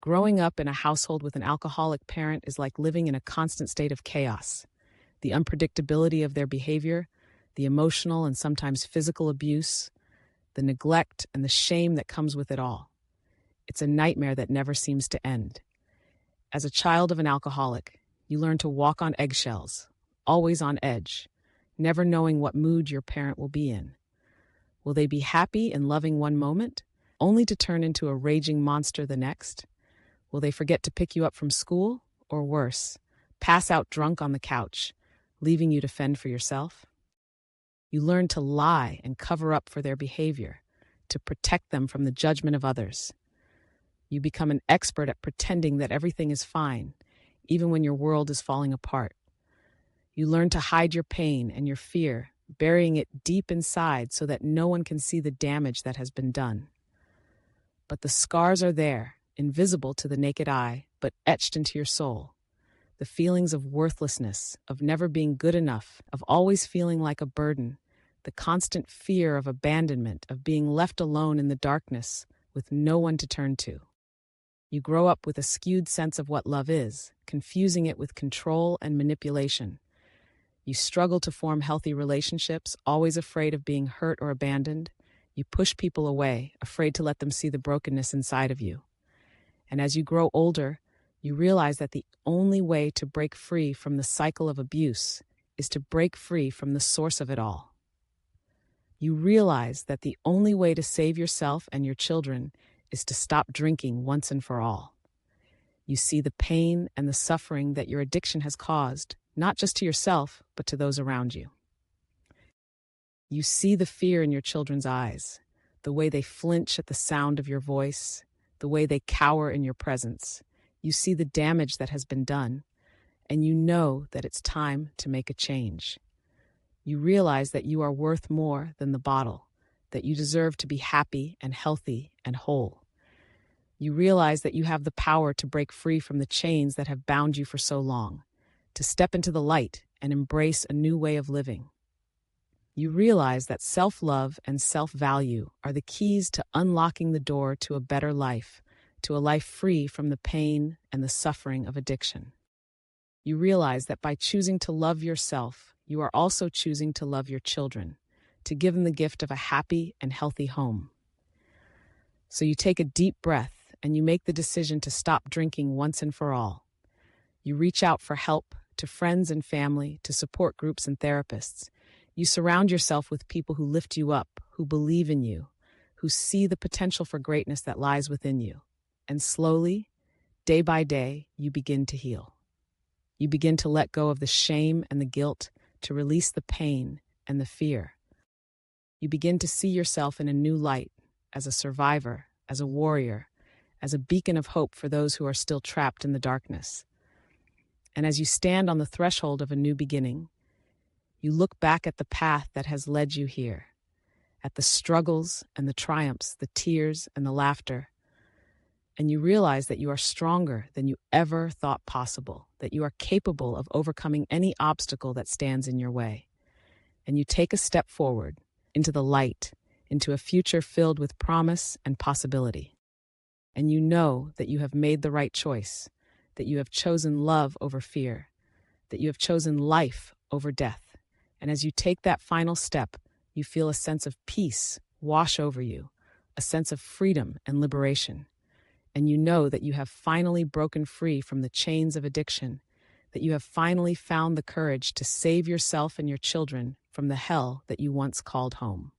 Growing up in a household with an alcoholic parent is like living in a constant state of chaos. The unpredictability of their behavior, the emotional and sometimes physical abuse, the neglect and the shame that comes with it all. It's a nightmare that never seems to end. As a child of an alcoholic, you learn to walk on eggshells, always on edge, never knowing what mood your parent will be in. Will they be happy and loving one moment, only to turn into a raging monster the next? Will they forget to pick you up from school, or worse, pass out drunk on the couch, leaving you to fend for yourself? You learn to lie and cover up for their behavior, to protect them from the judgment of others. You become an expert at pretending that everything is fine, even when your world is falling apart. You learn to hide your pain and your fear, burying it deep inside so that no one can see the damage that has been done. But the scars are there, invisible to the naked eye, but etched into your soul. The feelings of worthlessness, of never being good enough, of always feeling like a burden, the constant fear of abandonment, of being left alone in the darkness with no one to turn to. You grow up with a skewed sense of what love is, confusing it with control and manipulation. You struggle to form healthy relationships, always afraid of being hurt or abandoned. You push people away, afraid to let them see the brokenness inside of you. And as you grow older, you realize that the only way to break free from the cycle of abuse is to break free from the source of it all. You realize that the only way to save yourself and your children is to stop drinking once and for all. You see the pain and the suffering that your addiction has caused, not just to yourself, but to those around you. You see the fear in your children's eyes, the way they flinch at the sound of your voice, the way they cower in your presence. You see the damage that has been done, and you know that it's time to make a change. You realize that you are worth more than the bottle, that you deserve to be happy and healthy and whole. You realize that you have the power to break free from the chains that have bound you for so long, to step into the light and embrace a new way of living. You realize that self-love and self-value are the keys to unlocking the door to a better life, to a life free from the pain and the suffering of addiction. You realize that by choosing to love yourself, you are also choosing to love your children, to give them the gift of a happy and healthy home. So you take a deep breath and you make the decision to stop drinking once and for all. You reach out for help to friends and family, to support groups and therapists. You surround yourself with people who lift you up, who believe in you, who see the potential for greatness that lies within you. And slowly, day by day, you begin to heal. You begin to let go of the shame and the guilt, to release the pain and the fear. You begin to see yourself in a new light, as a survivor, as a warrior, as a beacon of hope for those who are still trapped in the darkness. And as you stand on the threshold of a new beginning, you look back at the path that has led you here, at the struggles and the triumphs, the tears and the laughter, and you realize that you are stronger than you ever thought possible, that you are capable of overcoming any obstacle that stands in your way. And you take a step forward, into the light, into a future filled with promise and possibility. And you know that you have made the right choice, that you have chosen love over fear, that you have chosen life over death. And as you take that final step, you feel a sense of peace wash over you, a sense of freedom and liberation. And you know that you have finally broken free from the chains of addiction, that you have finally found the courage to save yourself and your children from the hell that you once called home.